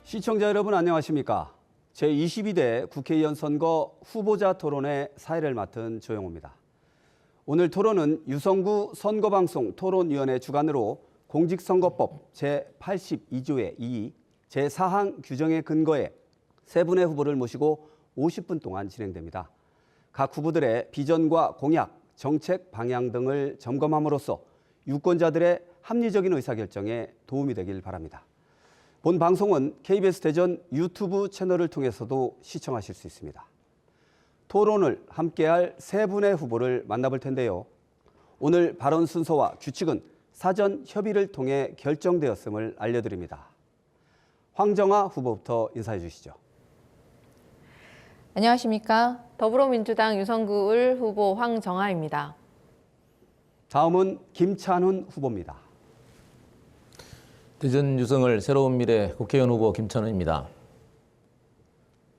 시청자 여러분 안녕하십니까? 제22대 국회의원 선거 후보자 토론의 사회를 맡은 조영호입니다. 오늘 토론은 유성구 선거방송 토론위원회 주관으로 공직선거법 제82조의 2, 제4항 규정에 근거해 세 분의 후보를 모시고 50분 동안 진행됩니다. 각 후보들의 비전과 공약, 정책 방향 등을 점검함으로써 유권자들의 합리적인 의사결정에 도움이 되길 바랍니다. 본 방송은 KBS 대전 유튜브 채널을 통해서도 시청하실 수 있습니다. 토론을 함께할 세 분의 후보를 만나볼 텐데요. 오늘 발언 순서와 규칙은 사전 협의를 통해 결정되었음을 알려드립니다. 황정아 후보부터 인사해 주시죠. 안녕하십니까. 더불어민주당 유성구을 후보 황정아입니다. 다음은 김찬훈 후보입니다. 대전 유성을 새로운 미래 국회의원 후보 김찬훈입니다.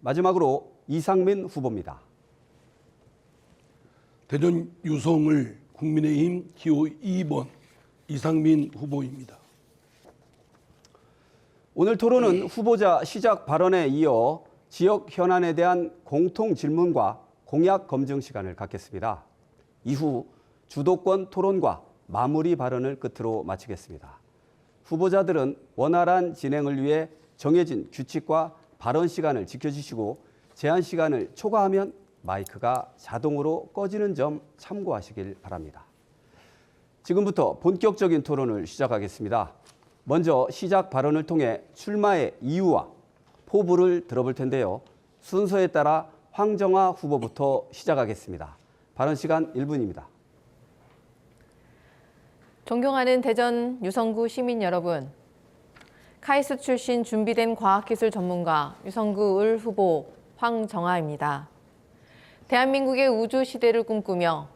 마지막으로 이상민 후보입니다. 대전 유성을 국민의힘 기호 2번 이상민 후보입니다. 오늘 토론은 후보자 시작 발언에 이어 지역 현안에 대한 공통 질문과 공약 검증 시간을 갖겠습니다. 이후 주도권 토론과 마무리 발언을 끝으로 마치겠습니다. 후보자들은 원활한 진행을 위해 정해진 규칙과 발언 시간을 지켜주시고 제한 시간을 초과하면 마이크가 자동으로 꺼지는 점 참고하시길 바랍니다. 지금부터 본격적인 토론을 시작하겠습니다. 먼저 시작 발언을 통해 출마의 이유와 포부를 들어볼 텐데요. 순서에 따라 황정아 후보부터 시작하겠습니다. 발언 시간 1분입니다. 존경하는 대전 유성구 시민 여러분, 카이스트 출신 준비된 과학기술 전문가 유성구을 후보 황정아입니다. 대한민국의 우주 시대를 꿈꾸며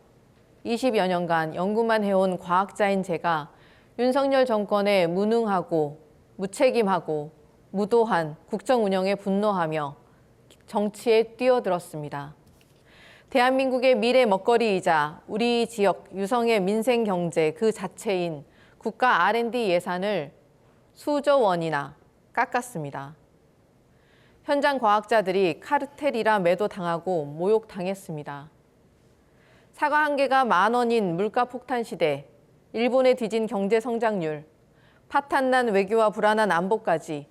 20여 년간 연구만 해온 과학자인 제가 윤석열 정권에 무능하고 무책임하고 무도한 국정 운영에 분노하며 정치에 뛰어들었습니다. 대한민국의 미래 먹거리이자 우리 지역 유성의 민생 경제 그 자체인 국가 R&D 예산을 수조 원이나 깎았습니다. 현장 과학자들이 카르텔이라 매도당하고 모욕당했습니다. 사과 한 개가 10,000원인 물가 폭탄 시대, 일본에 뒤진 경제 성장률, 파탄난 외교와 불안한 안보까지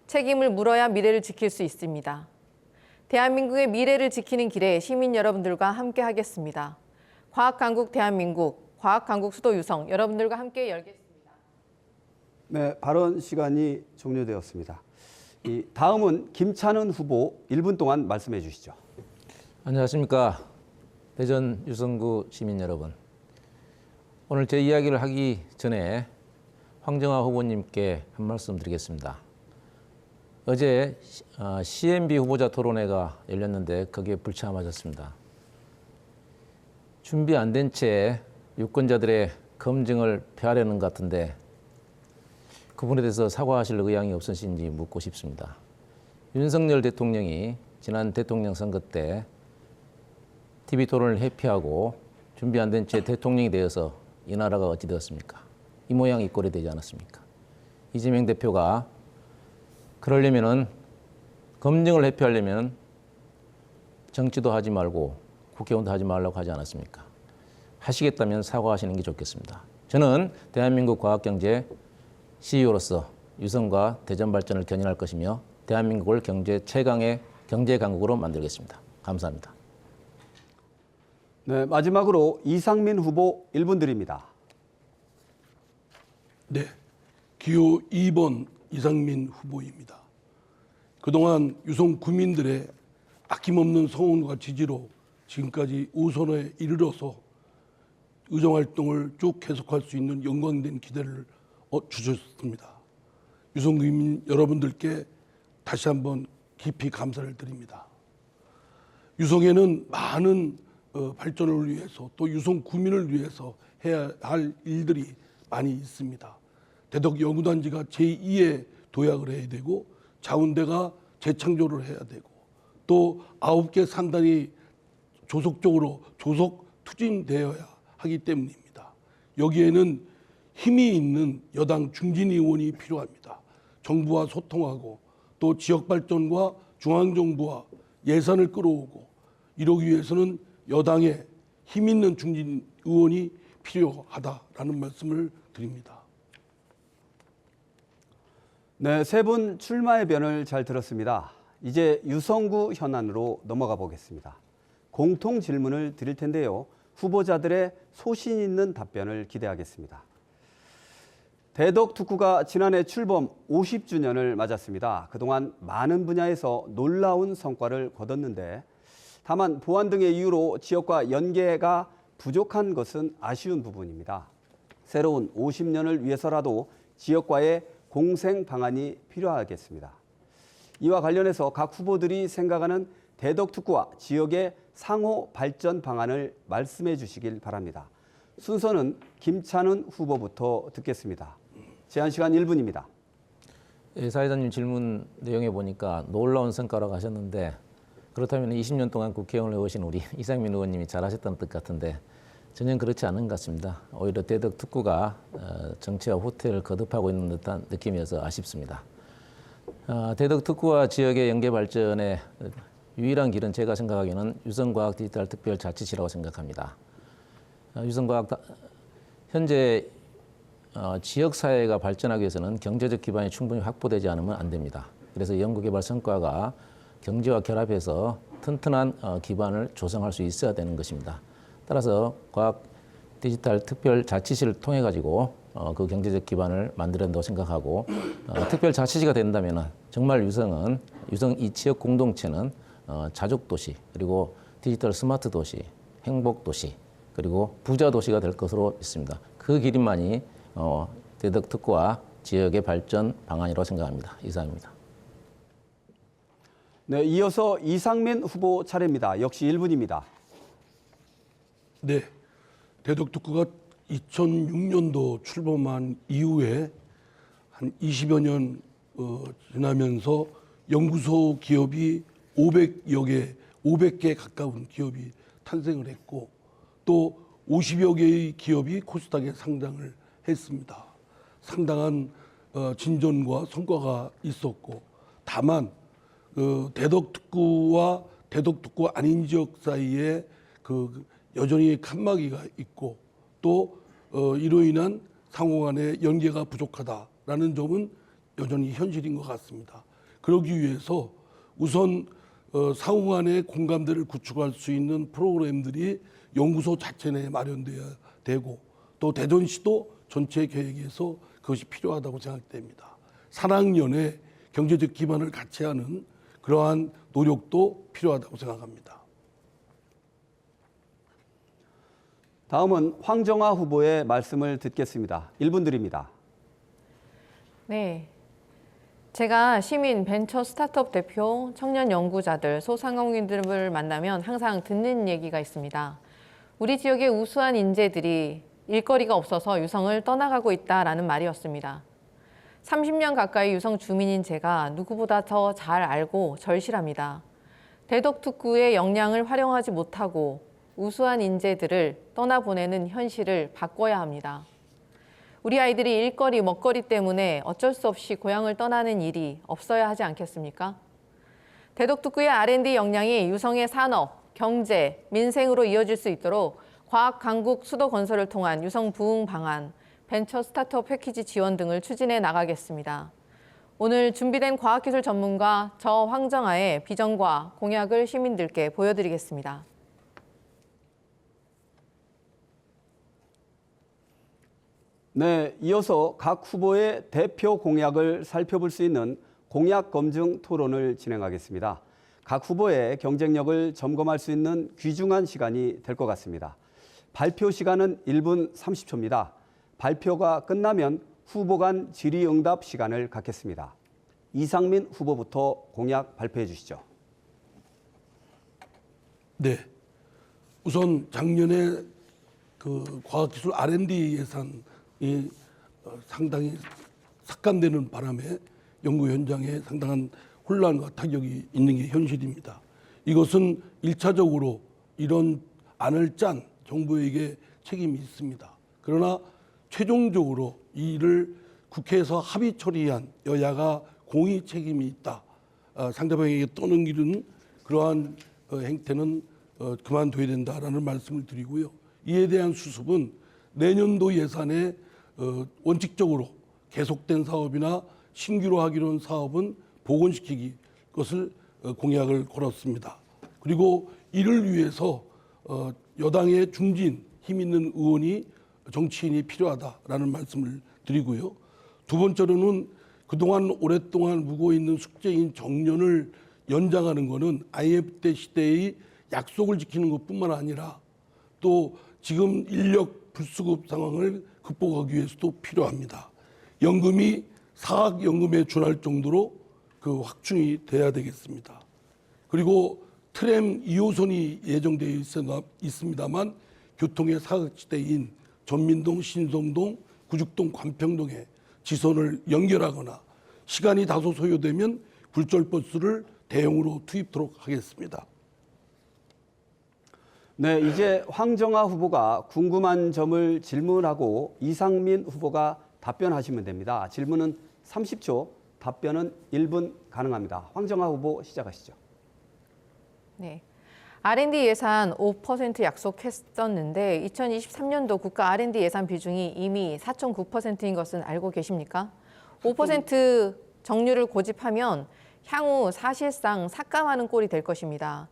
책임을 물어야 미래를 지킬 수 있습니다. 대한민국의 미래를 지키는 길에 시민 여러분들과 함께 하겠습니다. 과학강국 대한민국, 과학강국 수도 유성, 여러분들과 함께 열겠습니다. 네, 발언 시간이 종료되었습니다. 다음은 김찬훈 후보 1분 동안 말씀해 주시죠. 안녕하십니까. 대전 유성구 시민 여러분. 오늘 제 이야기를 하기 전에 황정아 후보님께 한 말씀 드리겠습니다. 어제 CMB 후보자 토론회가 열렸는데 거기에 불참하셨습니다. 준비 안 된 채 유권자들의 검증을 폐하려는 것 같은데 그 부분에 대해서 사과하실 의향이 없으신지 묻고 싶습니다. 윤석열 대통령이 지난 대통령 선거 때 TV 토론을 회피하고 준비 안 된 채 대통령이 되어서 이 나라가 어찌 되었습니까? 이 모양 이 꼴이 되지 않았습니까? 이재명 대표가 그러려면은 검증을 회피하려면 정치도 하지 말고 국회의원도 하지 말라고 하지 않았습니까? 하시겠다면 사과하시는 게 좋겠습니다. 저는 대한민국 과학경제 CEO로서 유성과 대전 발전을 견인할 것이며 대한민국을 경제 최강의 경제 강국으로 만들겠습니다. 감사합니다. 네, 마지막으로 이상민 후보 1분 드립니다. 네, 기호 2번 이상민 후보입니다. 그동안 유성 구민들의 아낌없는 성원과 지지로 지금까지 5선에 이르러서 의정활동을 쭉 계속할 수 있는 영광된 기대를 주셨습니다. 유성 구민 여러분들께 다시 한번 깊이 감사를 드립니다. 유성에는 많은 발전을 위해서 또 유성 구민을 위해서 해야 할 일들이 많이 있습니다. 대덕 연구단지가 제2의 도약을 해야 되고 자운대가 재창조를 해야 되고 또 9개 산단이 조속적으로 조속 투진되어야 하기 때문입니다. 여기에는 힘이 있는 여당 중진 의원이 필요합니다. 정부와 소통하고 또 지역 발전과 중앙정부와 예산을 끌어오고 이러기 위해서는 여당의 힘 있는 중진 의원이 필요하다라는 말씀을 드립니다. 네, 세 분 출마의 변을 잘 들었습니다. 이제 유성구 현안으로 넘어가 보겠습니다. 공통 질문을 드릴 텐데요. 후보자들의 소신 있는 답변을 기대하겠습니다. 대덕특구가 지난해 출범 50주년을 맞았습니다. 그동안 많은 분야에서 놀라운 성과를 거뒀는데 다만 보안 등의 이유로 지역과 연계가 부족한 것은 아쉬운 부분입니다. 새로운 50년을 위해서라도 지역과의 공생 방안이 필요하겠습니다. 이와 관련해서 각 후보들이 생각하는 대덕특구와 지역의 상호 발전 방안을 말씀해 주시길 바랍니다. 순서는 김찬훈 후보부터 듣겠습니다. 제한 시간 1분입니다. 예, 사회자님 질문 내용에 보니까 놀라운 성과라고 하셨는데 그렇다면 20년 동안 국회의원을 해오신 우리 이상민 의원님이 잘하셨다는 뜻 같은데 전혀 그렇지 않은 것 같습니다. 오히려 대덕특구가 정치와 후퇴를 거듭하고 있는 듯한 느낌이어서 아쉽습니다. 대덕특구와 지역의 연계 발전의 유일한 길은 제가 생각하기에는 유성과학디지털특별자치시라고 생각합니다. 현재 지역사회가 발전하기 위해서는 경제적 기반이 충분히 확보되지 않으면 안 됩니다. 그래서 연구개발 성과가 경제와 결합해서 튼튼한 기반을 조성할 수 있어야 되는 것입니다. 따라서 과학 디지털 특별자치시를 통해 가지고 그 경제적 기반을 만들어야 된다고 생각하고 특별자치시가 된다면 정말 유성 이 지역 공동체는 자족도시 그리고 디지털 스마트 도시, 행복 도시 그리고 부자 도시가 될 것으로 믿습니다. 그 길이만이 대덕특구와 지역의 발전 방안이라고 생각합니다. 이상입니다. 네, 이어서 이상민 후보 차례입니다. 역시 1분입니다. 네, 대덕특구가 2006년도 출범한 이후에 한 20여 년 지나면서 연구소 기업이 500개 가까운 기업이 탄생을 했고 또 50여 개의 기업이 코스닥에 상장을 했습니다. 상당한 진전과 성과가 있었고 다만 대덕특구와 대덕특구 아닌 지역 사이에 여전히 칸막이가 있고 또 이로 인한 상호 간의 연계가 부족하다라는 점은 여전히 현실인 것 같습니다. 그러기 위해서 우선 상호 간의 공감대를 구축할 수 있는 프로그램들이 연구소 자체 내에 마련돼야 되고 또 대전시도 전체 계획에서 그것이 필요하다고 생각됩니다. 산학연의 경제적 기반을 같이 하는 그러한 노력도 필요하다고 생각합니다. 다음은 황정아 후보의 말씀을 듣겠습니다. 1분 드립니다. 네. 제가 시민, 벤처 스타트업 대표, 청년 연구자들, 소상공인들을 만나면 항상 듣는 얘기가 있습니다. 우리 지역의 우수한 인재들이 일거리가 없어서 유성을 떠나가고 있다라는 말이었습니다. 30년 가까이 유성 주민인 제가 누구보다 더 잘 알고 절실합니다. 대덕특구의 역량을 활용하지 못하고 우수한 인재들을 떠나보내는 현실을 바꿔야 합니다. 우리 아이들이 일거리, 먹거리 때문에 어쩔 수 없이 고향을 떠나는 일이 없어야 하지 않겠습니까? 대덕특구의 R&D 역량이 유성의 산업, 경제, 민생으로 이어질 수 있도록 과학 강국 수도 건설을 통한 유성 부흥 방안, 벤처 스타트업 패키지 지원 등을 추진해 나가겠습니다. 오늘 준비된 과학기술 전문가 저 황정아의 비전과 공약을 시민들께 보여드리겠습니다. 네, 이어서 각 후보의 대표 공약을 살펴볼 수 있는 공약 검증 토론을 진행하겠습니다. 각 후보의 경쟁력을 점검할 수 있는 귀중한 시간이 될 것 같습니다. 발표 시간은 1분 30초입니다. 발표가 끝나면 후보 간 질의응답 시간을 갖겠습니다. 이상민 후보부터 공약 발표해 주시죠. 네, 우선 작년에 과학기술 R&D 예산이 상당히 삭감되는 바람에 연구 현장에 상당한 혼란과 타격이 있는 게 현실입니다. 이것은 1차적으로 이런 안을 짠 정부에게 책임이 있습니다. 그러나 최종적으로 이 일을 국회에서 합의 처리한 여야가 공의 책임이 있다. 상대방에게 떠넘기는 그러한 행태는 그만둬야 된다라는 말씀을 드리고요. 이에 대한 수습은 내년도 예산에 원칙적으로 계속된 사업이나 신규로 하기로 한 사업은 복원시키기 것을 공약을 걸었습니다. 그리고 이를 위해서 여당의 중진 힘 있는 의원이 정치인이 필요하다라는 말씀을 드리고요. 두 번째로는 그동안 오랫동안 묵어 있는 숙제인 정년을 연장하는 것은 IMF 때 시대의 약속을 지키는 것뿐만 아니라 또 지금 인력 불수급 상황을 극복하기 위해서도 필요합니다. 연금이 사학연금에 준할 정도로 그 확충이 돼야 되겠습니다. 그리고 트램 2호선이 예정되어 있습니다만 교통의 사각지대인 전민동, 신성동, 구죽동, 관평동에 지선을 연결하거나 시간이 다소 소요되면 굴절버스를 대형으로 투입토록 하겠습니다. 네, 이제 황정화 후보가 궁금한 점을 질문하고 이상민 후보가 답변하시면 됩니다. 질문은 30초, 답변은 1분 가능합니다. 황정화 후보 시작하시죠. 네. R&D 예산 5% 약속했었는데 2023년도 국가 R&D 예산 비중이 이미 4.9%인 것은 알고 계십니까? 5% 정률을 고집하면 향후 사실상 삭감하는 꼴이 될 것입니다.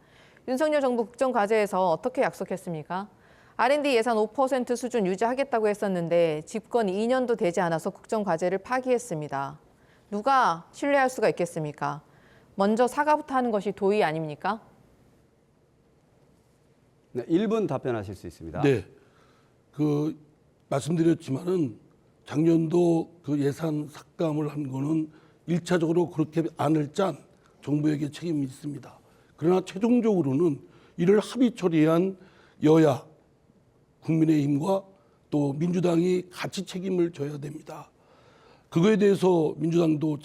윤석열 정부 국정과제에서 어떻게 약속했습니까? R&D 예산 5% 수준 유지하겠다고 했었는데 집권 2년도 되지 않아서 국정과제를 파기했습니다. 누가 신뢰할 수가 있겠습니까? 먼저 사과부터 하는 것이 도의 아닙니까? 네, 1분 답변하실 수 있습니다. 네, 말씀드렸지만은 작년도 그 예산 삭감을 한 거는 1차적으로 그렇게 안을 짠 정부에게 책임이 있습니다. 그러나 최종적으로는 이를 합의 처리한 여야, 국민의힘과 또 민주당이 같이 책임을 져야 됩니다. 그거에 대해서 민주당도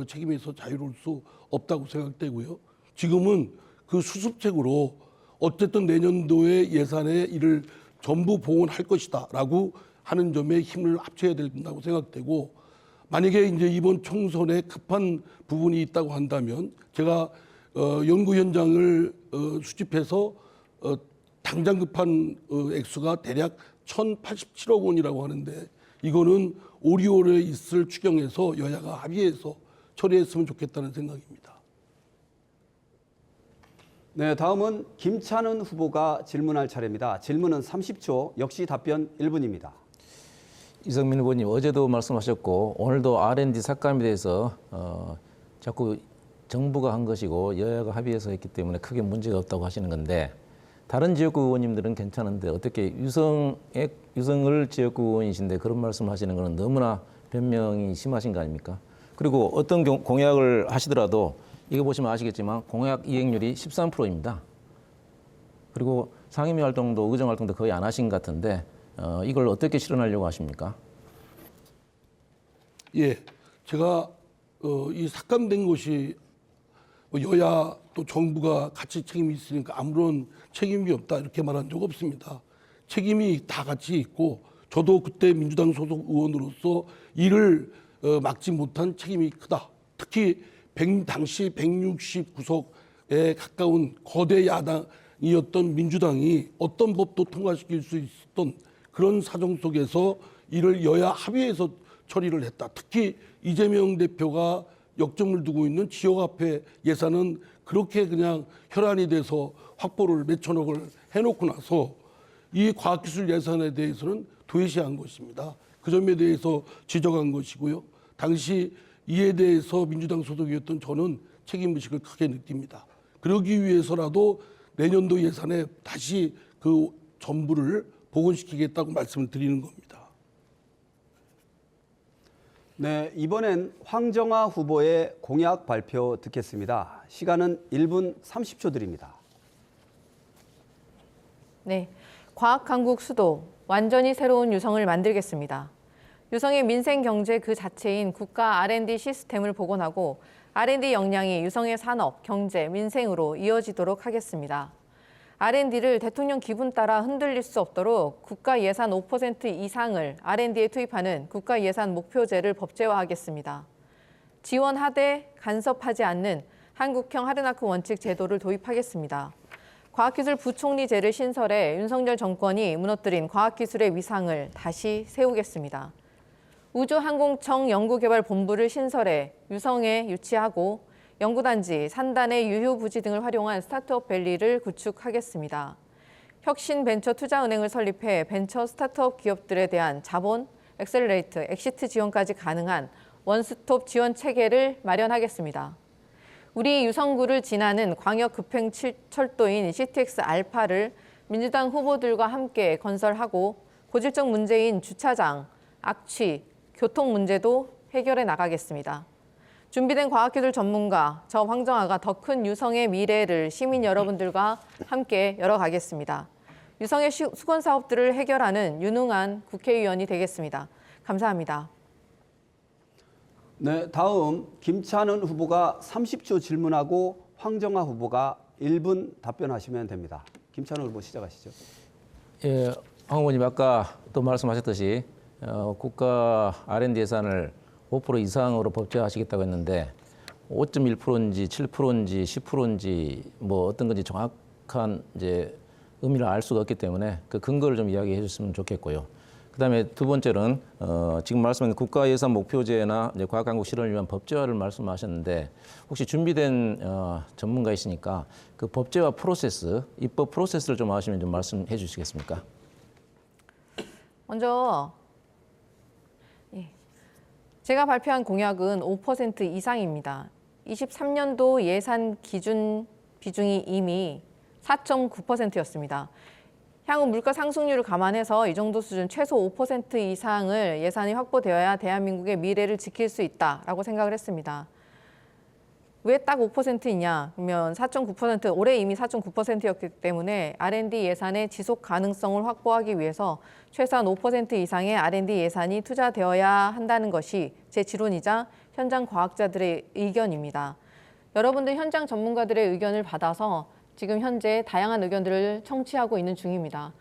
책임에서 자유로울 수 없다고 생각되고요. 지금은 그 수습책으로 어쨌든 내년도의 예산에 이를 전부 봉헌할 것이다라고 하는 점에 힘을 합쳐야 된다고 생각되고, 만약에 이제 이번 총선에 급한 부분이 있다고 한다면 제가 연구 현장을 수집해서 당장 급한 액수가 대략 1,087억 원이라고 하는데, 이거는 5, 6월에 있을 추경에서 여야가 합의해서 처리했으면 좋겠다는 생각입니다. 네, 다음은 김찬훈 후보가 질문할 차례입니다. 질문은 30초, 역시 답변 1분입니다. 이성민 후보님, 어제도 말씀하셨고 오늘도 R&D 삭감에 대해서 자꾸 정부가 한 것이고 여야가 합의해서 했기 때문에 크게 문제가 없다고 하시는 건데, 다른 지역구 의원님들은 괜찮은데 어떻게 유성을 지역구 의원이신데 그런 말씀하시는 것은 너무나 변명이 심하신 거 아닙니까? 그리고 어떤 공약을 하시더라도 이거 보시면 아시겠지만 공약 이행률이 13%입니다. 그리고 상임위 활동도 의정 활동도 거의 안 하신 것 같은데 이걸 어떻게 실현하려고 하십니까? 예, 제가 이 삭감된 것이 여야 또 정부가 같이 책임이 있으니까 아무런 책임이 없다 이렇게 말한 적 없습니다. 책임이 다 같이 있고 저도 그때 민주당 소속 의원으로서 이를 막지 못한 책임이 크다. 특히 당시 169석에 가까운 거대 야당이었던 민주당이 어떤 법도 통과시킬 수 있었던 그런 사정 속에서 이를 여야 합의해서 처리를 했다. 특히 이재명 대표가 역점을 두고 있는 지역화폐 예산은 그렇게 그냥 혈안이 돼서 확보를 몇천억을 해놓고 나서 이 과학기술 예산에 대해서는 도외시한 것입니다. 그 점에 대해서 지적한 것이고요. 당시 이에 대해서 민주당 소속이었던 저는 책임의식을 크게 느낍니다. 그러기 위해서라도 내년도 예산에 다시 그 전부를 복원시키겠다고 말씀을 드리는 겁니다. 네, 이번엔 황정화 후보의 공약 발표 듣겠습니다. 시간은 1분 30초 드립니다. 네, 과학강국 수도, 완전히 새로운 유성을 만들겠습니다. 유성의 민생 경제 그 자체인 국가 R&D 시스템을 복원하고 R&D 역량이 유성의 산업, 경제, 민생으로 이어지도록 하겠습니다. R&D를 대통령 기분 따라 흔들릴 수 없도록 국가 예산 5% 이상을 R&D에 투입하는 국가 예산 목표제를 법제화하겠습니다. 지원하되 간섭하지 않는 한국형 하르나크 원칙 제도를 도입하겠습니다. 과학기술 부총리제를 신설해 윤석열 정권이 무너뜨린 과학기술의 위상을 다시 세우겠습니다. 우주항공청 연구개발본부를 신설해 유성에 유치하고 연구단지, 산단의 유휴부지 등을 활용한 스타트업 밸리를 구축하겠습니다. 혁신벤처투자은행을 설립해 벤처 스타트업 기업들에 대한 자본, 엑셀레이트, 엑시트 지원까지 가능한 원스톱 지원 체계를 마련하겠습니다. 우리 유성구를 지나는 광역급행철도인 CTX 알파를 민주당 후보들과 함께 건설하고 고질적 문제인 주차장, 악취, 교통 문제도 해결해 나가겠습니다. 준비된 과학기술 전문가, 저 황정아가 더 큰 유성의 미래를 시민 여러분들과 함께 열어가겠습니다. 유성의 수건 사업들을 해결하는 유능한 국회의원이 되겠습니다. 감사합니다. 네, 다음 김찬원 후보가 30초 질문하고 황정아 후보가 1분 답변하시면 됩니다. 김찬원 후보 시작하시죠. 예, 황 후보님 아까 또 말씀하셨듯이 국가 R&D 예산을 5% 이상으로 법제화하시겠다고 했는데 5.1%인지 7%인지 10%인지 뭐 어떤 건지 정확한 이제 의미를 알 수가 없기 때문에 그 근거를 좀 이야기해 주셨으면 좋겠고요. 그다음에 두 번째는 지금 말씀하신 국가 예산 목표제나 이제 과학강국 실현을 위한 법제화를 말씀하셨는데 혹시 준비된 전문가이시니까 그 법제화 프로세스, 입법 프로세스를 좀 아시면 좀 말씀해 주시겠습니까? 먼저 제가 발표한 공약은 5% 이상입니다. 23년도 예산 기준 비중이 이미 4.9%였습니다. 향후 물가 상승률을 감안해서 이 정도 수준 최소 5% 이상을 예산이 확보되어야 대한민국의 미래를 지킬 수 있다라고 생각을 했습니다. 왜 딱 5%이냐? 그러면 4.9%, 올해 이미 4.9%였기 때문에 R&D 예산의 지속 가능성을 확보하기 위해서 최소한 5% 이상의 R&D 예산이 투자되어야 한다는 것이 제 지론이자 현장 과학자들의 의견입니다. 여러분들 현장 전문가들의 의견을 받아서 지금 현재 다양한 의견들을 청취하고 있는 중입니다.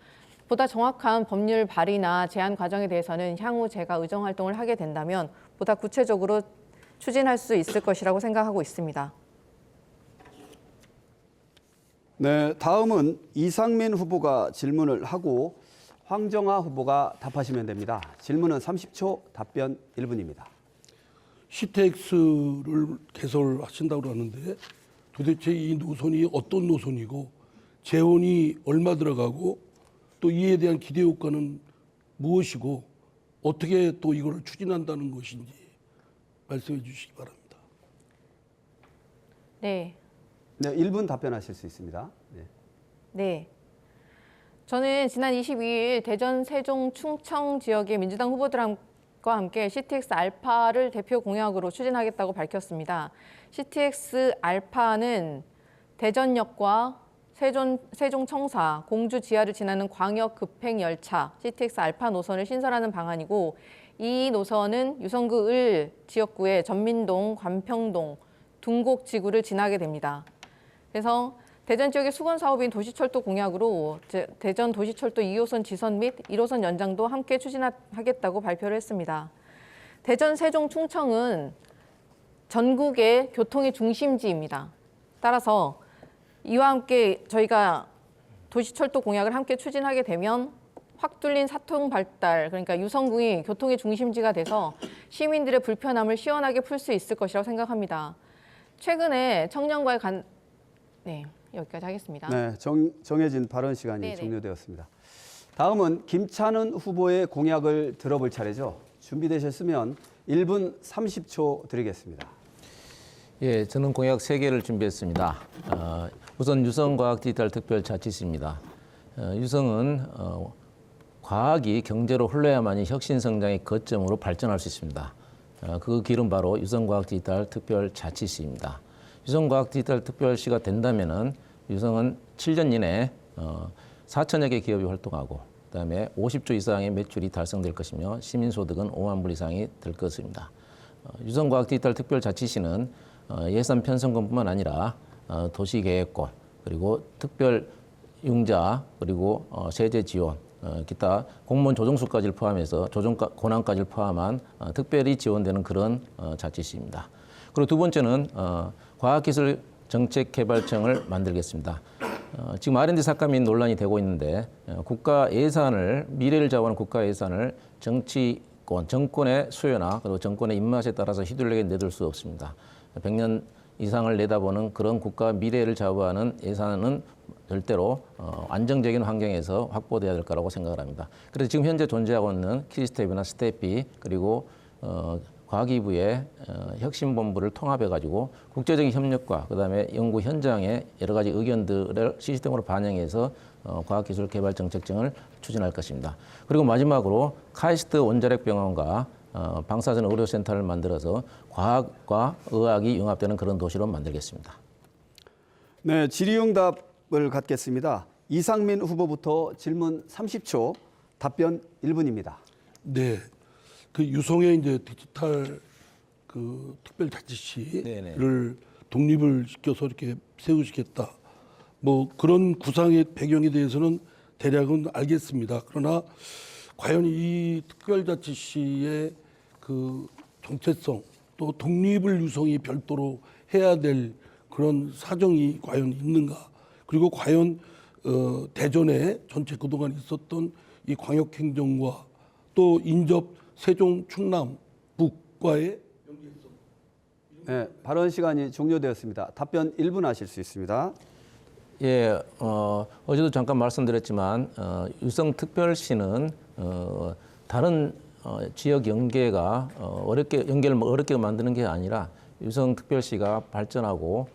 보다 정확한 법률 발의나 제안 과정에 대해서는 향후 제가 의정 활동을 하게 된다면 보다 구체적으로 추진할 수 있을 것이라고 생각하고 있습니다. 네, 다음은 이상민 후보가 질문을 하고 황정아 후보가 답하시면 됩니다. 질문은 30초, 답변 1분입니다. CTX를 개설하신다고 하는데 도대체 이 노선이 어떤 노선이고 재원이 얼마 들어가고 또 이에 대한 기대 효과는 무엇이고 어떻게 또 이걸 추진한다는 것인지 말씀해 주시기 바랍니다. 네. 네, 1분 답변하실 수 있습니다. 네. 네. 저는 지난 22일 대전, 세종, 충청 지역의 민주당 후보들과 함께 CTX 알파를 대표 공약으로 추진하겠다고 밝혔습니다. CTX 알파는 대전역과 세종 청사, 공주 지하를 지나는 광역 급행 열차 CTX 알파 노선을 신설하는 방안이고 이 노선은 유성구 을 지역구의 전민동, 관평동, 둥곡 지구를 지나게 됩니다. 그래서 대전 지역의 수건 사업인 도시철도 공약으로 대전 도시철도 2호선 지선 및 1호선 연장도 함께 추진하겠다고 발표를 했습니다. 대전, 세종, 충청은 전국의 교통의 중심지입니다. 따라서 이와 함께 저희가 도시철도 공약을 함께 추진하게 되면 확 뚫린 사통 발달, 그러니까 유성구이 교통의 중심지가 돼서 시민들의 불편함을 시원하게 풀 수 있을 것이라고 생각합니다. 최근에 청년과의 네, 여기까지 하겠습니다. 네, 정해진 발언 시간이 네네. 종료되었습니다. 다음은 김찬원 후보의 공약을 들어볼 차례죠. 준비되셨으면 1분 30초 드리겠습니다. 예, 저는 공약 3개를 준비했습니다. 우선 유성과학디지털특별자치시입니다. 유성은 과학이 경제로 흘러야만이 혁신성장의 거점으로 발전할 수 있습니다. 그 길은 바로 유성과학디지털특별자치시입니다. 유성과학디지털특별시가 된다면은 유성은 7년 이내에 4천여 개 기업이 활동하고 그다음에 50조 이상의 매출이 달성될 것이며 시민소득은 5만 불 이상이 될 것입니다. 유성과학디지털특별자치시는 예산 편성권뿐만 아니라 도시계획권 그리고 특별융자 그리고 세제 지원 기타 공무원 조정수까지를 포함해서 조정 권한까지를 포함한 특별히 지원되는 그런 자치시입니다. 그리고 두 번째는 과학기술 정책개발청을 만들겠습니다. 지금 R&D 삭감이 논란이 되고 있는데 국가 예산을 미래를 좌우하는 국가 예산을 정치권, 정권의 수요나 그리고 정권의 입맛에 따라서 휘둘리게 내둘 수 없습니다. 100년 이상을 내다보는 그런 국가 미래를 좌우하는 예산은 절대로 안정적인 환경에서 확보돼야 될 거라고 생각을 합니다. 그래서 지금 현재 존재하고 있는 키스텝이나 스테피 그리고 과기부의 혁신본부를 통합해가지고 국제적인 협력과 그다음에 연구 현장의 여러 가지 의견들을 시스템으로 반영해서 과학기술개발정책청을 추진할 것입니다. 그리고 마지막으로 카이스트 원자력병원과 방사선 의료센터를 만들어서 과학과 의학이 융합되는 그런 도시로 만들겠습니다. 네, 질의응답을 갖겠습니다. 이상민 후보부터 질문 30초, 답변 1분입니다. 네, 그 유성의 이제 디지털 그 특별자치시를 네네. 독립을 시켜서 이렇게 세우시겠다. 뭐 그런 구상의 배경에 대해서는 대략은 알겠습니다. 그러나 과연 이 특별자치시의 그 정체성 또 독립을 유성이 별도로 해야 될 그런 사정이 과연 있는가? 그리고 과연 대전에 전체 그동안 있었던 이 광역행정과 또 인접 세종 충남 북과의 네, 발언 시간이 종료되었습니다. 답변 1분 하실 수 있습니다. 예, 어제도 잠깐 말씀드렸지만 유성특별시는 다른 지역 연계가 연계를 어렵게 만드는 게 아니라 유성특별시가 발전하고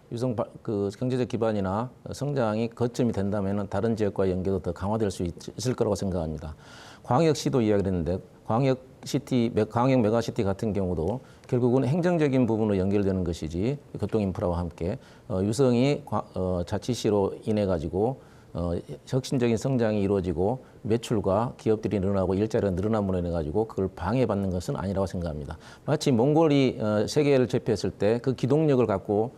그 경제적 기반이나 성장이 거점이 된다면 다른 지역과 연계도 더 강화될 수 있을 거라고 생각합니다. 광역시도 이야기를 했는데 광역 메가시티 같은 경우도 결국은 행정적인 부분으로 연결되는 것이지 교통인프라와 함께 유성이 자치시로 인해 가지고 혁신적인 성장이 이루어지고 매출과 기업들이 늘어나고 일자리가 늘어남으로 인해 가지고 그걸 방해받는 것은 아니라고 생각합니다. 마치 몽골이 세계를 제패했을 때 그 기동력을 갖고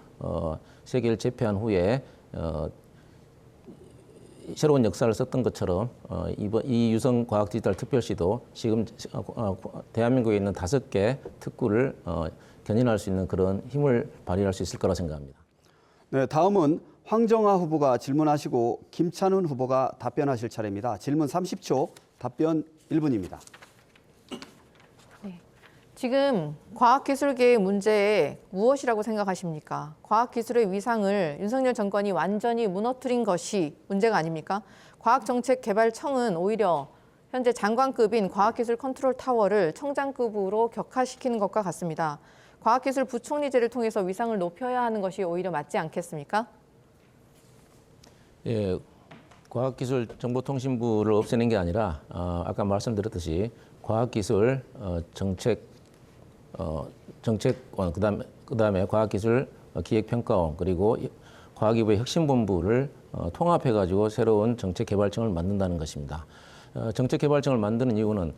세계를 제패한 후에 새로운 역사를 썼던 것처럼 이 유성과학디지털특별시도 지금 대한민국에 있는 5개 특구를 견인할 수 있는 그런 힘을 발휘할 수 있을 거라고 생각합니다. 네, 다음은 황정아 후보가 질문하시고 김찬훈 후보가 답변하실 차례입니다. 질문 30초, 답변 1분입니다. 지금 과학기술계의 문제에 무엇이라고 생각하십니까? 과학기술의 위상을 윤석열 정권이 완전히 무너뜨린 것이 문제가 아닙니까? 과학정책개발청은 오히려 현재 장관급인 과학기술 컨트롤 타워를 청장급으로 격하시키는 것과 같습니다. 과학기술 부총리제를 통해서 위상을 높여야 하는 것이 오히려 맞지 않겠습니까? 예, 과학기술정보통신부를 없애는 게 아니라 아까 말씀드렸듯이 과학기술 정책원 그다음에 과학기술 기획평가원 그리고 과학기부의 혁신본부를 통합해가지고 새로운 정책개발청을 만든다는 것입니다. 정책개발청을 만드는 이유는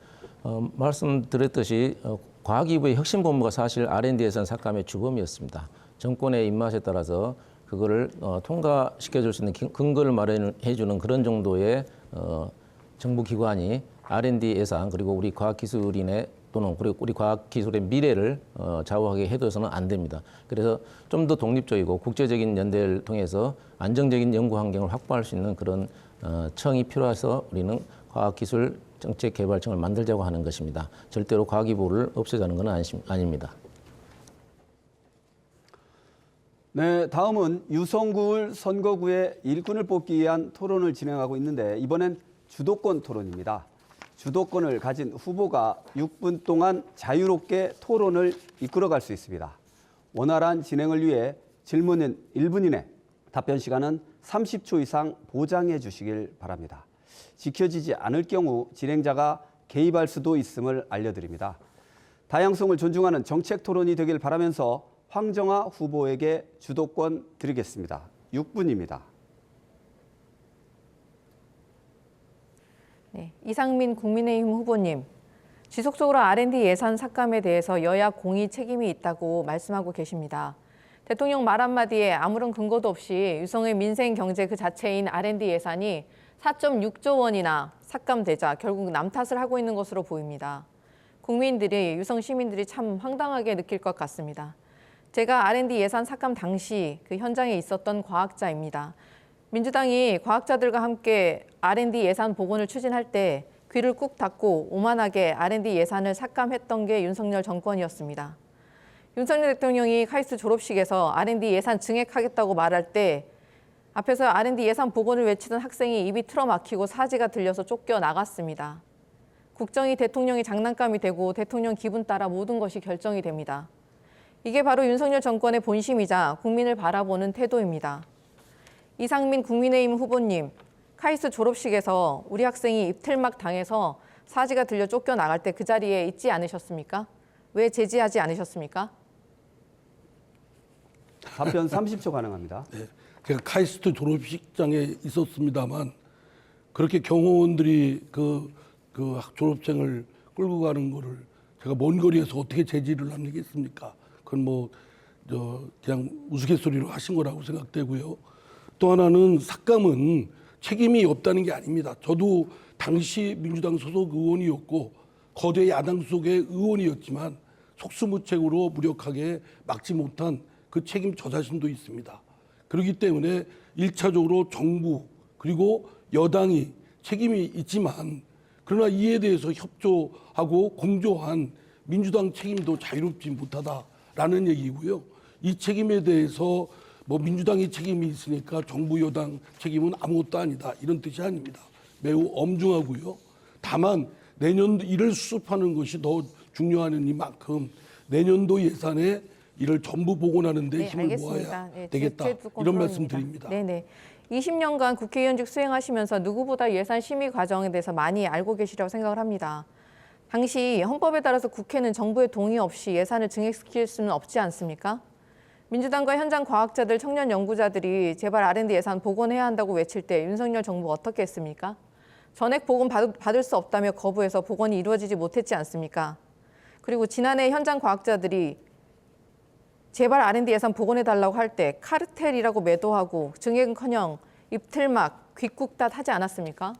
말씀드렸듯이 과학기부의 혁신본부가 사실 R&D 예산 삭감의 주범이었습니다. 정권의 입맛에 따라서 그거를 통과시켜줄 수 있는 근거를 마련해 주는 그런 정도의 정부기관이 R&D 예산 그리고 우리 과학기술인의 또는 그리고 우리 과학기술의 미래를 좌우하게 해둬서는 안 됩니다. 그래서 좀 더 독립적이고 국제적인 연대를 통해서 안정적인 연구 환경을 확보할 수 있는 그런 청이 필요해서 우리는 과학기술 정책개발청을 만들자고 하는 것입니다. 절대로 과기부를 없애자는 건 아닙니다. 네, 다음은 유성구을 선거구의 일꾼을 뽑기 위한 토론을 진행하고 있는데 이번엔 주도권 토론입니다. 주도권을 가진 후보가 6분 동안 자유롭게 토론을 이끌어갈 수 있습니다. 원활한 진행을 위해 질문은 1분 이내, 답변 시간은 30초 이상 보장해 주시길 바랍니다. 지켜지지 않을 경우 진행자가 개입할 수도 있음을 알려드립니다. 다양성을 존중하는 정책 토론이 되길 바라면서 황정아 후보에게 주도권 드리겠습니다. 6분입니다. 네, 이상민 국민의힘 후보님, 지속적으로 R&D 예산 삭감에 대해서 여야 공의 책임이 있다고 말씀하고 계십니다. 대통령 말 한마디에 아무런 근거도 없이 유성의 민생 경제 그 자체인 R&D 예산이 4.6조 원이나 삭감되자 결국 남 탓을 하고 있는 것으로 보입니다. 국민들이, 유성 시민들이 참 황당하게 느낄 것 같습니다. 제가 R&D 예산 삭감 당시 그 현장에 있었던 과학자입니다. 민주당이 과학자들과 함께 R&D 예산 복원을 추진할 때 귀를 꾹 닫고 오만하게 R&D 예산을 삭감했던 게 윤석열 정권이었습니다. 윤석열 대통령이 카이스트 졸업식에서 R&D 예산 증액하겠다고 말할 때 앞에서 R&D 예산 복원을 외치던 학생이 입이 틀어막히고 사지가 들려서 쫓겨나갔습니다. 국정이 대통령의 장난감이 되고 대통령 기분 따라 모든 것이 결정이 됩니다. 이게 바로 윤석열 정권의 본심이자 국민을 바라보는 태도입니다. 이상민 국민의힘 후보님, 카이스트 졸업식에서 우리 학생이 입틀막 당해서 사지가 들려 쫓겨나갈 때 그 자리에 있지 않으셨습니까? 왜 제지하지 않으셨습니까? 답변 30초 가능합니다. 네, 제가 카이스트 졸업식장에 있었습니다만 그렇게 경호원들이 그 졸업생을 끌고 가는 거를 제가 먼 거리에서 어떻게 제지를 하겠습니까? 그건 그냥 우스갯소리로 하신 거라고 생각되고요. 또 하나는 삭감은 책임이 없다는 게 아닙니다. 저도 당시 민주당 소속 의원이었고 거대 야당 속의 의원이었지만 속수무책으로 무력하게 막지 못한 그 책임 저 자신도 있습니다. 그렇기 때문에 1차적으로 정부 그리고 여당이 책임이 있지만 그러나 이에 대해서 협조하고 공조한 민주당 책임도 자유롭지 못하다라는 얘기고요. 이 책임에 대해서 민주당이 책임이 있으니까 정부 여당 책임은 아무것도 아니다 이런 뜻이 아닙니다. 매우 엄중하고요. 다만 내년도 이를 수습하는 것이 더 중요한 이만큼 내년도 예산에 이를 전부 복원하는 데 힘을 모아야 되겠다 이런 말씀 드립니다. 네네. 20년간 국회의원직 수행하시면서 누구보다 예산 심의 과정에 대해서 많이 알고 계시리라고 생각을 합니다. 당시 헌법에 따라서 국회는 정부의 동의 없이 예산을 증액시킬 수는 없지 않습니까? 민주당과 현장 과학자들, 청년 연구자들이 제발 R&D 예산 복원해야 한다고 외칠 때 윤석열 정부 어떻게 했습니까? 전액 복원 받을 수 없다며 거부해서 복원이 이루어지지 못했지 않습니까? 그리고 지난해 현장 과학자들이 제발 R&D 예산 복원해달라고 할 때 카르텔이라고 매도하고 증액은커녕 입틀막, 귓국닷 하지 않았습니까?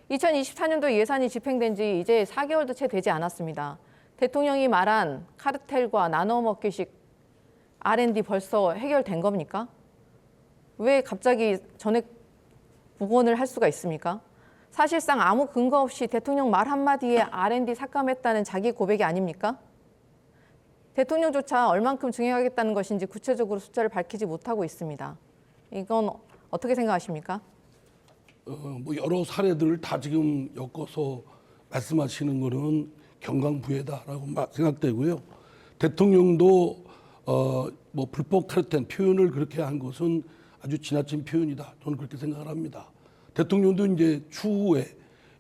2024년도 예산이 집행된 지 이제 4개월도 채 되지 않았습니다. 대통령이 말한 카르텔과 나눠먹기식 R&D 벌써 해결된 겁니까? 왜 갑자기 전액 복원을 할 수가 있습니까? 사실상 아무 근거 없이 대통령 말 한마디에 R&D 삭감했다는 자기 고백이 아닙니까? 대통령조차 얼만큼 증액하겠다는 것인지 구체적으로 숫자를 밝히지 못하고 있습니다. 이건 어떻게 생각하십니까? 여러 사례들을 다 지금 엮어서 말씀하시는 거는 경강부회다라고 생각되고요. 대통령도 불법 카르텔 표현을 그렇게 한 것은 아주 지나친 표현이다. 저는 그렇게 생각을 합니다. 대통령도 이제 추후에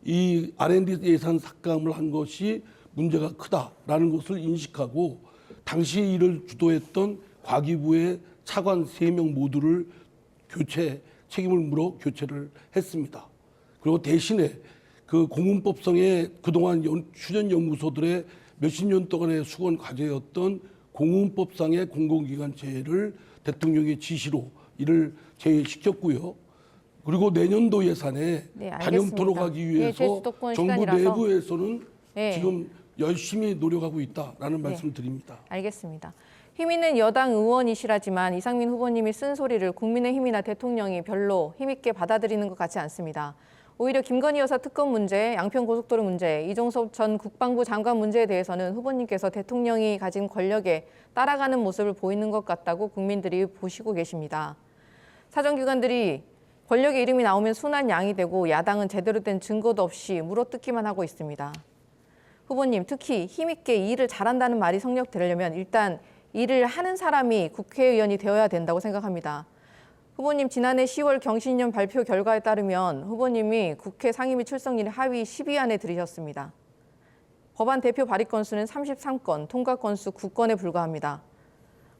이 R&D 예산 삭감을 한 것이 문제가 크다라는 것을 인식하고 당시 이를 주도했던 과기부의 차관 3명 모두를 책임을 물어 교체를 했습니다. 그리고 대신에 그 공문법상에 그동안 출연연구소들의 몇십 년 동안의 수건 과제였던 공문법상의 공공기관체를 대통령의 지시로 이를 제외시켰고요. 그리고 내년도 예산에 반영토록 하기 위해서 정부 내부에서는 지금 열심히 노력하고 있다라는 말씀을 드립니다. 알겠습니다. 힘 있는 여당 의원이시라지만 이상민 후보님이 쓴 소리를 국민의힘이나 대통령이 별로 힘있게 받아들이는 것 같지 않습니다. 오히려 김건희 여사 특검 문제, 양평고속도로 문제, 이종섭 전 국방부 장관 문제에 대해서는 후보님께서 대통령이 가진 권력에 따라가는 모습을 보이는 것 같다고 국민들이 보시고 계십니다. 사정기관들이 권력의 이름이 나오면 순한 양이 되고 야당은 제대로 된 증거도 없이 물어뜯기만 하고 있습니다. 후보님, 특히 힘있게 일을 잘한다는 말이 성립되려면 일단 일을 하는 사람이 국회의원이 되어야 된다고 생각합니다. 후보님, 지난해 10월 경신련 발표 결과에 따르면 후보님이 국회 상임위 출석률 하위 10위 안에 들으셨습니다. 법안 대표 발의 건수는 33건, 통과 건수 9건에 불과합니다.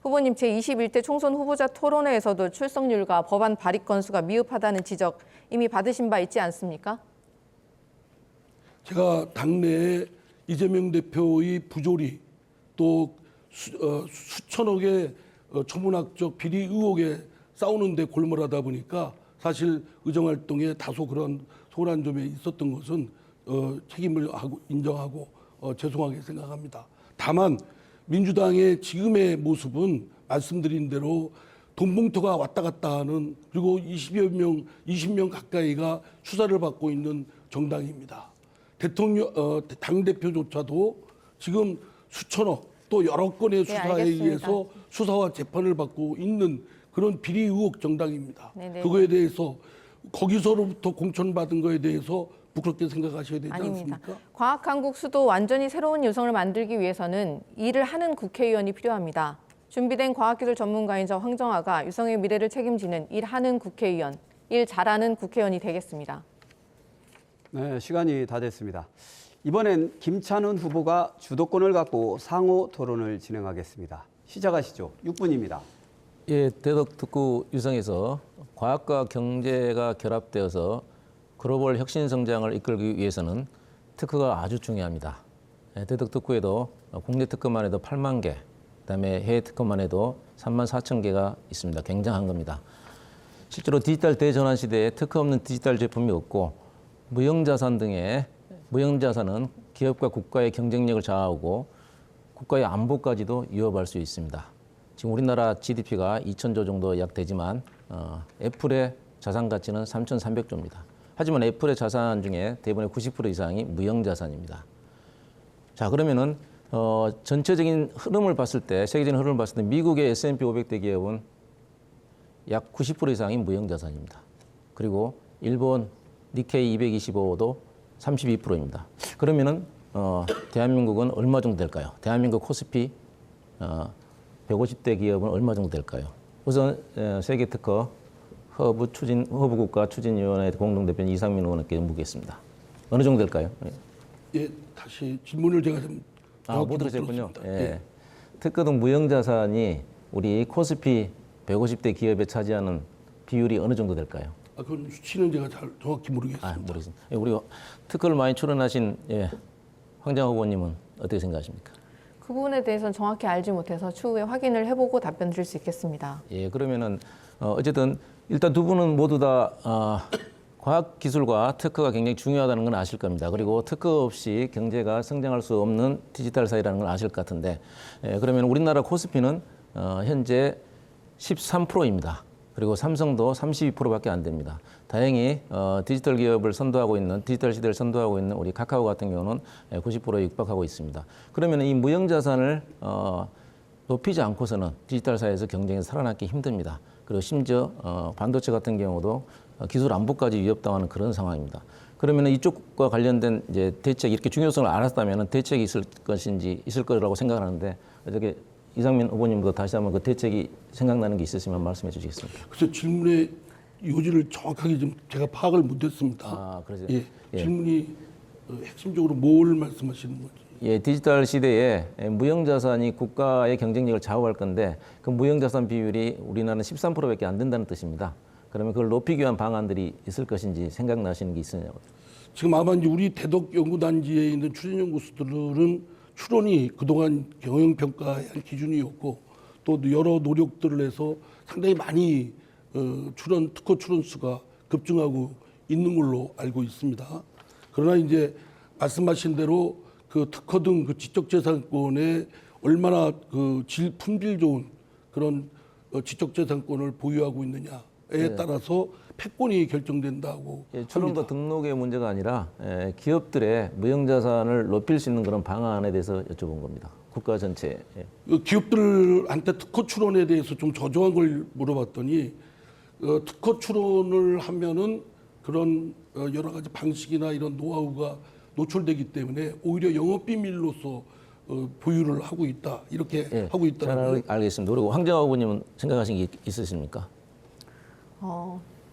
후보님, 제21대 총선 후보자 토론회에서도 출석률과 법안 발의 건수가 미흡하다는 지적 이미 받으신 바 있지 않습니까? 제가 당내에 이재명 대표의 부조리 또 수천억의 천문학적 비리 의혹에 싸우는데 골몰하다 보니까 사실 의정활동에 다소 그런 소홀한 점이 있었던 것은 책임을 인정하고 죄송하게 생각합니다. 다만 민주당의 지금의 모습은 말씀드린 대로 돈봉투가 왔다 갔다 하는, 그리고 20명 가까이가 수사를 받고 있는 정당입니다. 당대표조차도 지금 수천억 또 여러 건의 수사에 알겠습니다. 의해서 수사와 재판을 받고 있는 그런 비리 의혹 정당입니다. 네네. 그거에 대해서 거기서로부터 공천받은 거에 대해서 부끄럽게 생각하셔야 되지 아닙니다. 않습니까? 과학한국 수도 완전히 새로운 유성을 만들기 위해서는 일을 하는 국회의원이 필요합니다. 준비된 과학기술 전문가인 저 황정아가 유성의 미래를 책임지는 일하는 국회의원, 일 잘하는 국회의원이 되겠습니다. 네, 시간이 다 됐습니다. 이번엔 김찬훈 후보가 주도권을 갖고 상호 토론을 진행하겠습니다. 시작하시죠. 6분입니다. 예, 대덕특구 유성에서 과학과 경제가 결합되어서 글로벌 혁신 성장을 이끌기 위해서는 특허가 아주 중요합니다. 예, 대덕특구에도 국내 특허만 해도 8만 개, 그다음에 해외 특허만 해도 3만 4천 개가 있습니다. 굉장한 겁니다. 실제로 디지털 대전환 시대에 특허 없는 디지털 제품이 없고 무형자산 등의 무형자산은 기업과 국가의 경쟁력을 좌우하고 국가의 안보까지도 위협할 수 있습니다. 지금 우리나라 GDP가 2,000조 정도 약 되지만 애플의 자산 가치는 3,300조입니다. 하지만 애플의 자산 중에 대부분의 90% 이상이 무형자산입니다. 자, 그러면은 전체적인 흐름을 봤을 때, 세계적인 흐름을 봤을 때 미국의 S&P 500대 기업은 약 90% 이상이 무형자산입니다. 그리고 일본 니케이 225도 32%입니다. 그러면은 대한민국은 얼마 정도 될까요? 대한민국 코스피 150대 기업은 얼마 정도 될까요? 우선 세계 특허 허브국가 추진위원회 공동대표인 이상민 의원께 묻겠습니다. 어느 정도 될까요? 예, 다시 질문을 제가 좀 못 들으셨군요. 들었습니다. 예. 특허 등 무형자산이 우리 코스피 150대 기업에 차지하는 비율이 어느 정도 될까요? 그건 수치는 제가 잘 정확히 모르겠습니다. 모르겠습니다. 우리 특허를 많이 출원하신 황정아 후보님은 어떻게 생각하십니까? 그 부분에 대해서는 정확히 알지 못해서 추후에 확인을 해보고 답변 드릴 수 있겠습니다. 예, 그러면은 어쨌든 일단 두 분은 모두 다 과학기술과 특허가 굉장히 중요하다는 건 아실 겁니다. 그리고 특허 없이 경제가 성장할 수 없는 디지털 사회라는 걸 아실 것 같은데, 그러면 우리나라 코스피는 현재 13%입니다. 그리고 삼성도 32%밖에 안 됩니다. 다행히 디지털 기업을 선도하고 있는, 디지털 시대를 선도하고 있는 우리 카카오 같은 경우는 90%에 육박하고 있습니다. 그러면 이 무형자산을 높이지 않고서는 디지털 사회에서 경쟁에서 살아남기 힘듭니다. 그리고 심지어 반도체 같은 경우도 기술 안보까지 위협당하는 그런 상황입니다. 그러면 이쪽과 관련된 이제 대책, 이렇게 중요성을 알았다면 대책이 있을 것인지 있을 거라고 생각하는데, 어떻게 이상민 후보님도 다시 한번 그 대책이 생각나는 게 있으시면 말씀해 주시겠습니까? 그래서 질문의 요지를 정확하게 좀 제가 파악을 못했습니다. 그러죠. 예, 질문이 핵심적으로 뭘 말씀하시는 건지. 예, 디지털 시대에 무형자산이 국가의 경쟁력을 좌우할 건데 그 무형자산 비율이 우리나라는 13%밖에 안 된다는 뜻입니다. 그러면 그걸 높이기 위한 방안들이 있을 것인지 생각나시는 게 있으냐고요? 지금 아마 이제 우리 대덕 연구단지에 있는 추진연구소들은 추론이 그동안 경영평가의 한 기준이었고 또 여러 노력들을 해서 상당히 많이 특허 추론 수가 급증하고 있는 걸로 알고 있습니다. 그러나 이제 말씀하신 대로 그 특허 등 그 지적재산권에 얼마나 그 품질 좋은 그런 지적재산권을 보유하고 있느냐에 따라서 패권이 결정된다고 추론과 합니다. 등록의 문제가 아니라 기업들의 무형자산을 높일 수 있는 그런 방안에 대해서 여쭤본 겁니다. 국가 전체에. 기업들한테 특허 추론에 대해서 좀 저조한 걸 물어봤더니 특허 추론을 하면은 그런 여러 가지 방식이나 이런 노하우가 노출되기 때문에 오히려 영업 비밀로서 보유를 하고 있다 이렇게 하고 있다고요. 잘 알겠습니다. 그리고 황정아 후보님은 생각하신 게 있으십니까?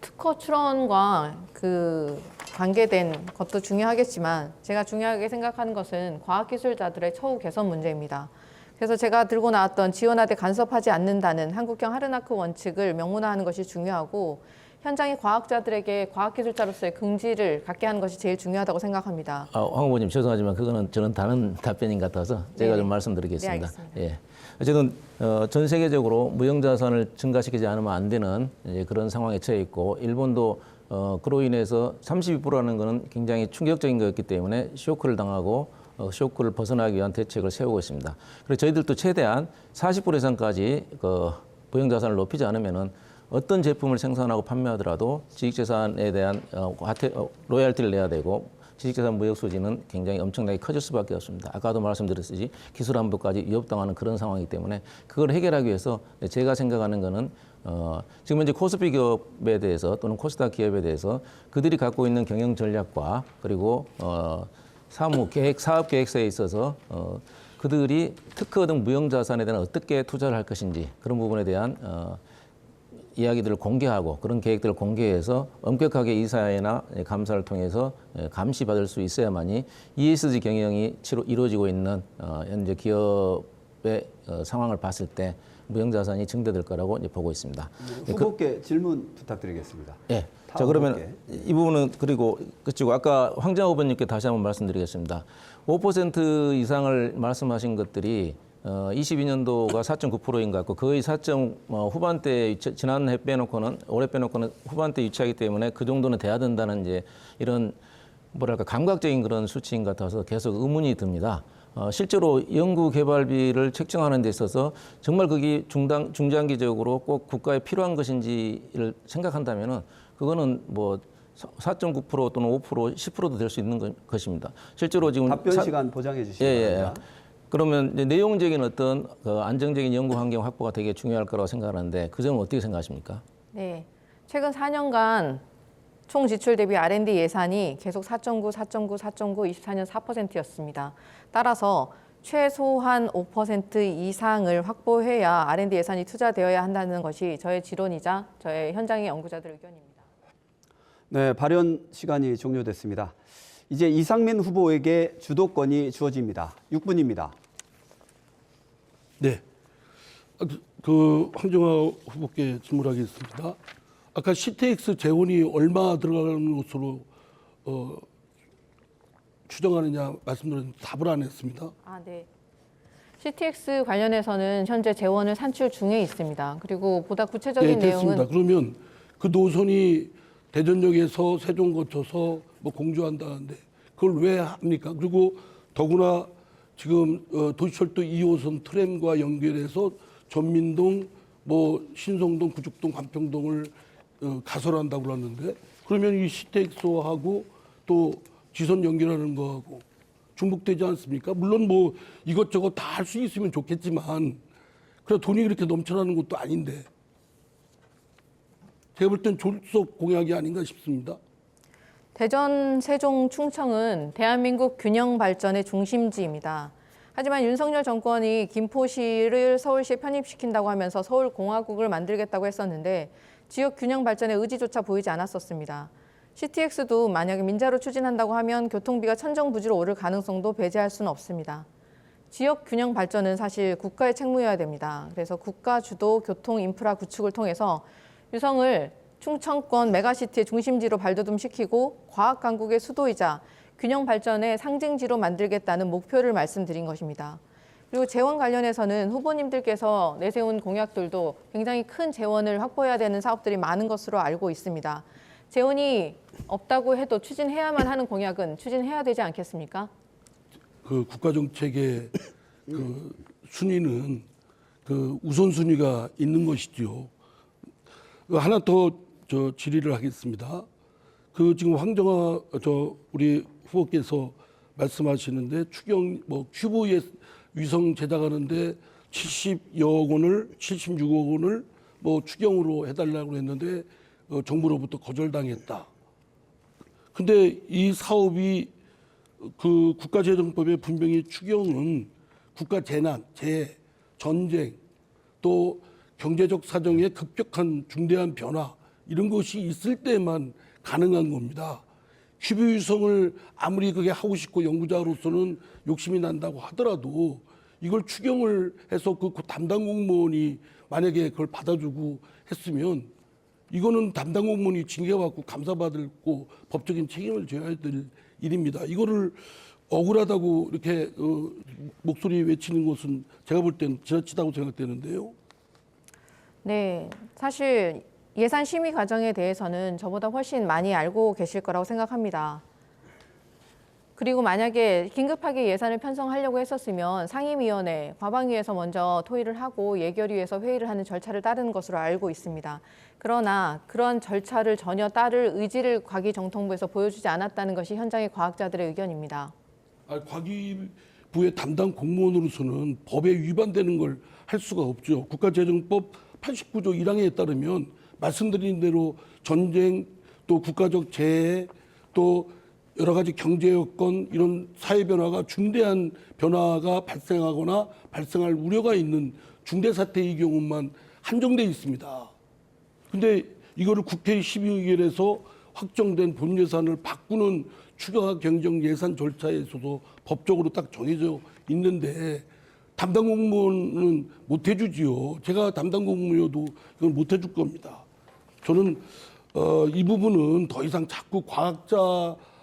특허 출원과 그 관계된 것도 중요하겠지만 제가 중요하게 생각하는 것은 과학기술자들의 처우 개선 문제입니다. 그래서 제가 들고 나왔던 지원하되 간섭하지 않는다는 한국형 하르나크 원칙을 명문화하는 것이 중요하고 현장의 과학자들에게 과학기술자로서의 긍지를 갖게 하는 것이 제일 중요하다고 생각합니다. 황 후보님 죄송하지만 그거는 저는 다른 답변인 것 같아서 제가 좀 말씀드리겠습니다. 네, 알겠습니다. 예. 어쨌든 전 세계적으로 무형자산을 증가시키지 않으면 안 되는 이제 그런 상황에 처해 있고 일본도 그로 인해서 32%라는 것은 굉장히 충격적인 거였기 때문에 쇼크를 당하고 쇼크를 벗어나기 위한 대책을 세우고 있습니다. 그리고 저희들도 최대한 40% 이상까지 보형자산을 높이지 않으면은 어떤 제품을 생산하고 판매하더라도 지식재산에 대한 로열티를 내야 되고 지식재산 무역 소지는 굉장히 엄청나게 커질 수밖에 없습니다. 아까도 말씀드렸듯이 기술 안보까지 위협당하는 그런 상황이기 때문에 그걸 해결하기 위해서 제가 생각하는 거는 지금 현재 코스피 기업에 대해서 또는 코스닥 기업에 대해서 그들이 갖고 있는 경영 전략과 그리고 사업 계획서에 있어서 그들이 특허 등 무형자산에 대한 어떻게 투자를 할 것인지 그런 부분에 대한 이야기들을 공개하고 그런 계획들을 공개해서 엄격하게 이사회나 감사를 통해서 감시받을 수 있어야만이 ESG 경영이 이루어지고 있는 현재 기업의 상황을 봤을 때 무형자산이 증대될 거라고 이제 보고 있습니다. 후보께 질문 부탁드리겠습니다. 예. 자, 그러면 이 부분은 그리고 그치고 아까 황정아 후보님께 다시 한번 말씀드리겠습니다. 5% 이상을 말씀하신 것들이 22년도가 4.9%인 것 같고 거의 4점 후반대 지난해 빼놓고는 올해 빼놓고는 후반대 유치하기 때문에 그 정도는 돼야 된다는 이제 이런 뭐랄까 감각적인 그런 수치인 것 같아서 계속 의문이 듭니다. 실제로 연구 개발비를 책정하는 데 있어서 정말 그게 중장기적으로 꼭 국가에 필요한 것인지를 생각한다면은 그거는 뭐 4.9% 또는 5%, 10%도 될 수 있는 것입니다. 실제로 지금 답변 시간 보장해 주시기 바랍니다. 그러면 이제 내용적인 어떤 안정적인 연구 환경 확보가 되게 중요할 거라고 생각하는데 그 점은 어떻게 생각하십니까? 네, 최근 4년간 총 지출 대비 R&D 예산이 계속 4.9, 4.9, 4.9, 24년 4%였습니다. 따라서 최소한 5% 이상을 확보해야 R&D 예산이 투자되어야 한다는 것이 저의 지론이자 저의 현장의 연구자들 의견입니다. 네, 발언 시간이 종료됐습니다. 이제 이상민 후보에게 주도권이 주어집니다. 6분입니다. 네. 황정아 후보께 질문하겠습니다. 아까 CTX 재원이 얼마 들어가는 것으로 추정하느냐 말씀드렸는데 답을 안 했습니다. 네. CTX 관련해서는 현재 재원을 산출 중에 있습니다. 그리고 보다 구체적인 됐습니다. 내용은 그러면 그 노선이 대전역에서 세종 거쳐서 뭐 공주한다는데 그걸 왜 합니까? 그리고 더구나 지금 도시철도 2호선 트램과 연결해서 전민동, 뭐 신성동, 구죽동, 관평동을 가설한다고 그러는데 그러면 이 CTX하고 또 지선 연결하는 거하고 중복되지 않습니까? 물론 뭐 이것저것 다 할 수 있으면 좋겠지만 그래 돈이 그렇게 넘쳐나는 것도 아닌데 제가 볼 땐 졸속 공약이 아닌가 싶습니다. 대전, 세종, 충청은 대한민국 균형 발전의 중심지입니다. 하지만 윤석열 정권이 김포시를 서울시에 편입시킨다고 하면서 서울공화국을 만들겠다고 했었는데 지역 균형 발전의 의지조차 보이지 않았었습니다. CTX도 만약에 민자로 추진한다고 하면 교통비가 천정부지로 오를 가능성도 배제할 수는 없습니다. 지역 균형 발전은 사실 국가의 책무여야 됩니다. 그래서 국가 주도 교통 인프라 구축을 통해서 유성을 충청권 메가시티의 중심지로 발돋움시키고 과학 강국의 수도이자 균형 발전의 상징지로 만들겠다는 목표를 말씀드린 것입니다. 그리고 재원 관련해서는 후보님들께서 내세운 공약들도 굉장히 큰 재원을 확보해야 되는 사업들이 많은 것으로 알고 있습니다. 재원이 없다고 해도 추진해야만 하는 공약은 추진해야 되지 않겠습니까? 그 국가 정책의 그 순위는 그 우선순위가 있는 것이죠. 하나 더 질의를 하겠습니다. 그 지금 황정아 우리 후보께서 말씀하시는데 추경 뭐 큐브에 위성 제작하는데 70여 억 원을 76억 원을 뭐 추경으로 해달라고 했는데 정부로부터 거절당했다. 근데 이 사업이 그 국가재정법에 분명히 추경은 국가 재난, 재해, 전쟁 또 경제적 사정의 급격한 중대한 변화 이런 것이 있을 때만 가능한 겁니다. 큐브 위성을 아무리 그게 하고 싶고 연구자로서는 욕심이 난다고 하더라도 이걸 추경을 해서 그 담당 공무원이 만약에 그걸 받아주고 했으면 이거는 담당 공무원이 징계받고 감사받고 법적인 책임을 져야 될 일입니다. 이거를 억울하다고 이렇게 목소리 외치는 것은 제가 볼 때는 지나치다고 생각되는데요. 네, 사실 예산 심의 과정에 대해서는 저보다 훨씬 많이 알고 계실 거라고 생각합니다. 그리고 만약에 긴급하게 예산을 편성하려고 했었으면 상임위원회, 과방위에서 먼저 토의를 하고 예결위에서 회의를 하는 절차를 따르는 것으로 알고 있습니다. 그러나 그런 절차를 전혀 따를 의지를 과기정통부에서 보여주지 않았다는 것이 현장의 과학자들의 의견입니다. 과기부의 담당 공무원으로서는 법에 위반되는 걸 할 수가 없죠. 국가재정법 89조 1항에 따르면 말씀드린 대로 전쟁, 또 국가적 재해, 또 여러 가지 경제 여건, 이런 사회 변화가 중대한 변화가 발생하거나 발생할 우려가 있는 중대 사태의 경우만 한정돼 있습니다. 근데 이거를 국회 심의의결에서 확정된 본 예산을 바꾸는 추가 경정 예산 절차에 있어서 법적으로 딱 정해져 있는데 담당 공무원은 못 해주지요. 제가 담당 공무원이어도 이건 못 해줄 겁니다. 저는 이 부분은 더 이상 자꾸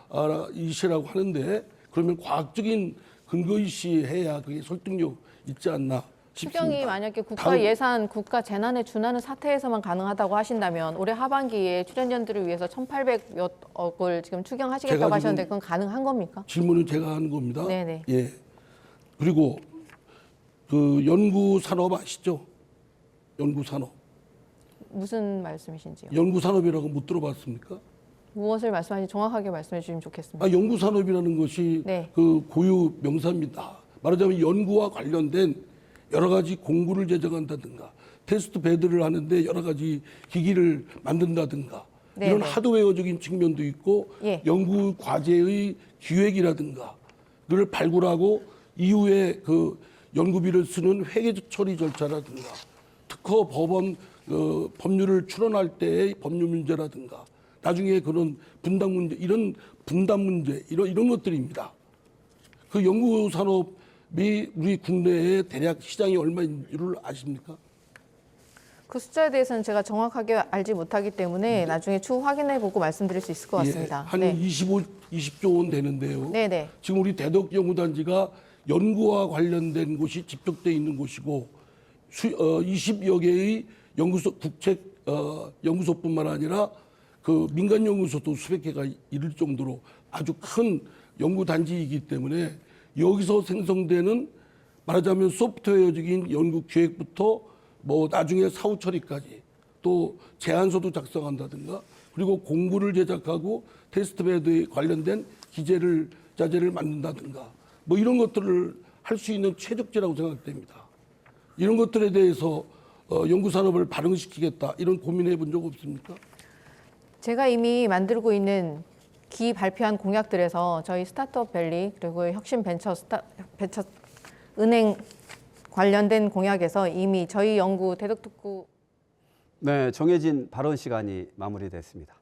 과학자이시라고 하는데 그러면 과학적인 근거이시 해야 그게 설득력 있지 않나 싶습니다. 추경이 만약에 국가 예산, 국가 재난에 준하는 사태에서만 가능하다고 하신다면 올해 하반기에 출연연들을 위해서 1,800여 억을 지금 추경하시겠다고 하셨는데 그건 가능한 겁니까? 질문은 제가 하는 겁니다. 네네. 예. 그리고 그 연구 산업 아시죠? 연구 산업. 무슨 말씀이신지요? 연구 산업이라고 못 들어봤습니까? 무엇을 말씀하시는지 정확하게 말씀해 주시면 좋겠습니다. 연구 산업이라는 것이 네. 그 고유 명사입니다. 말하자면 연구와 관련된 여러 가지 공구를 제작한다든가 테스트 베드를 하는데 여러 가지 기기를 만든다든가 네네. 이런 하드웨어적인 측면도 있고 예. 연구 과제의 기획이라든가 를 발굴하고 이후에 그 연구비를 쓰는 회계 처리 절차라든가 특허 법원 법률을 출원할 때의 법률 문제라든가 나중에 그런 분담 문제 이런 분담 문제 이런 것들입니다. 그 연구 산업이 우리 국내에 대략 시장이 얼마인 줄 아십니까? 그 숫자에 대해서는 제가 정확하게 알지 못하기 때문에 나중에 추후 확인해 보고 말씀드릴 수 있을 것 같습니다. 예, 한 네. 20조 원 되는데요. 네네. 지금 우리 대덕연구단지가 연구와 관련된 곳이 집적돼 있는 곳이고 20여 개의 연구소 국책 연구소뿐만 아니라 그 민간 연구소도 수백 개가 이를 정도로 아주 큰 연구단지이기 때문에 여기서 생성되는 말하자면 소프트웨어적인 연구 기획부터 뭐 나중에 사후 처리까지 또 제안서도 작성한다든가 그리고 공구를 제작하고 테스트베드에 관련된 자재를 만든다든가 뭐 이런 것들을 할 수 있는 최적지라고 생각됩니다. 이런 것들에 대해서 연구 산업을 발흥시키겠다 이런 고민해 본 적 없습니까? 제가 이미 만들고 있는 기 발표한 공약들에서 저희 스타트업 밸리 그리고 혁신 벤처 은행 관련된 공약에서 이미 저희 연구 대덕특구 네, 정해진 발언 시간이 마무리됐습니다.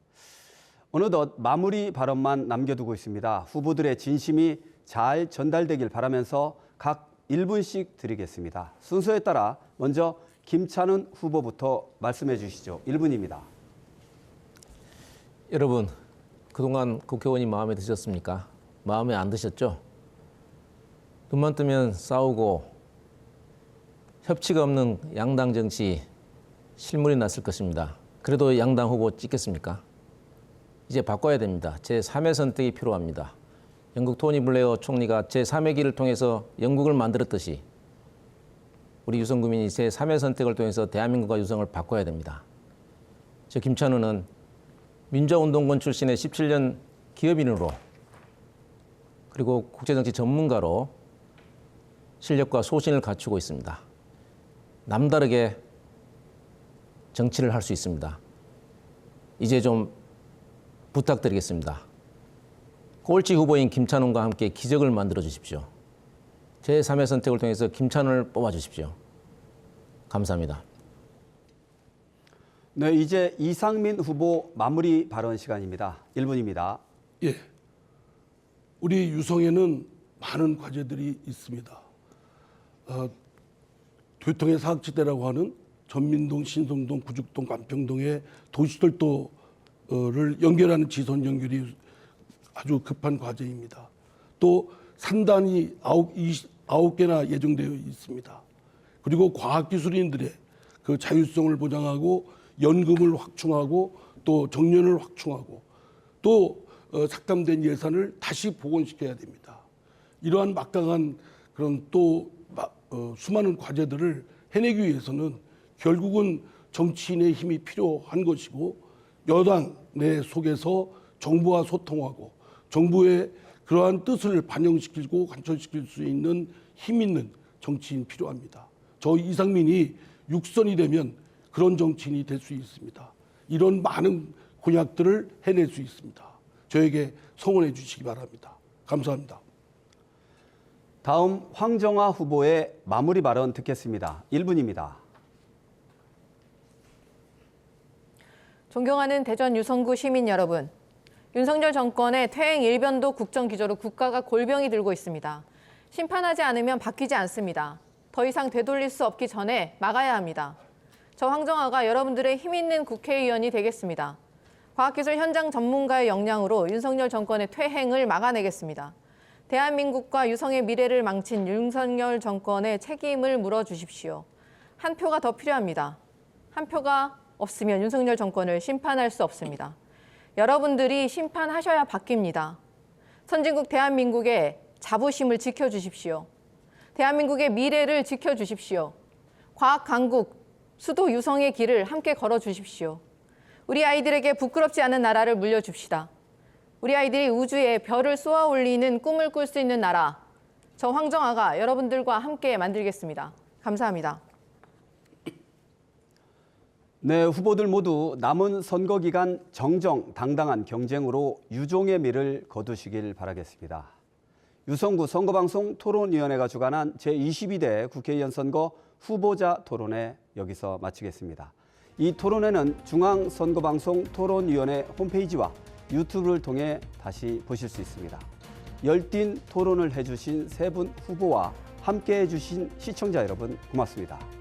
어느덧 마무리 발언만 남겨두고 있습니다. 후보들의 진심이 잘 전달되길 바라면서 각 1분씩 드리겠습니다. 순서에 따라 먼저 김찬훈 후보부터 말씀해 주시죠. 1분입니다. 여러분, 그동안 국회의원이 마음에 드셨습니까? 마음에 안 드셨죠? 눈만 뜨면 싸우고 협치가 없는 양당 정치 실물이 났을 것입니다. 그래도 양당 후보 찍겠습니까? 이제 바꿔야 됩니다. 제3의 선택이 필요합니다. 영국 토니 블레어 총리가 제3의 길을 통해서 영국을 만들었듯이 우리 유성 국민이 제3의 선택을 통해서 대한민국과 유성을 바꿔야 됩니다. 저 김찬우는 민주화운동권 출신의 17년 기업인으로 그리고 국제정치 전문가로 실력과 소신을 갖추고 있습니다. 남다르게 정치를 할 수 있습니다. 이제 좀 부탁드리겠습니다. 꼴찌 후보인 김찬훈과 함께 기적을 만들어 주십시오. 제3의 선택을 통해서 김찬훈을 뽑아 주십시오. 감사합니다. 네, 이제 이상민 후보 마무리 발언 시간입니다. 1분입니다. 예. 우리 유성에는 많은 과제들이 있습니다. 교통의 사각지대라고 하는 전민동, 신성동, 구죽동, 간평동의 도시철도를 연결하는 지선 연결이 아주 급한 과제입니다. 또 산단이 9개나 예정되어 있습니다. 그리고 과학기술인들의 그 자율성을 보장하고 연금을 확충하고 또 정년을 확충하고 또 삭감된 예산을 다시 복원시켜야 됩니다. 이러한 막강한 그런 또 수많은 과제들을 해내기 위해서는 결국은 정치인의 힘이 필요한 것이고 여당 내 속에서 정부와 소통하고 정부의 그러한 뜻을 반영시키고 관철시킬 수 있는 힘 있는 정치인 필요합니다. 저 이상민이 육선이 되면 그런 정치인이 될 수 있습니다. 이런 많은 공약들을 해낼 수 있습니다. 저에게 성원해 주시기 바랍니다. 감사합니다. 다음 황정화 후보의 마무리 발언 듣겠습니다. 1분입니다. 존경하는 대전 유성구 시민 여러분, 윤석열 정권의 퇴행 일변도 국정기조로 국가가 골병이 들고 있습니다. 심판하지 않으면 바뀌지 않습니다. 더 이상 되돌릴 수 없기 전에 막아야 합니다. 저 황정화가 여러분들의 힘 있는 국회의원이 되겠습니다. 과학기술 현장 전문가의 역량으로 윤석열 정권의 퇴행을 막아내겠습니다. 대한민국과 유성의 미래를 망친 윤석열 정권의 책임을 물어주십시오. 한 표가 더 필요합니다. 한 표가 없으면 윤석열 정권을 심판할 수 없습니다. 여러분들이 심판하셔야 바뀝니다. 선진국 대한민국의 자부심을 지켜주십시오. 대한민국의 미래를 지켜주십시오. 과학 강국, 수도 유성의 길을 함께 걸어주십시오. 우리 아이들에게 부끄럽지 않은 나라를 물려줍시다. 우리 아이들이 우주에 별을 쏘아 올리는 꿈을 꿀 수 있는 나라, 저 황정화가 여러분들과 함께 만들겠습니다. 감사합니다. 네, 후보들 모두 남은 선거 기간 정정당당한 경쟁으로 유종의 미를 거두시길 바라겠습니다. 유성구 선거방송 토론위원회가 주관한 제22대 국회의원 선거 후보자 토론회 여기서 마치겠습니다. 이 토론회는 중앙선거방송 토론위원회 홈페이지와 유튜브를 통해 다시 보실 수 있습니다. 열띤 토론을 해주신 세 분 후보와 함께해 주신 시청자 여러분 고맙습니다.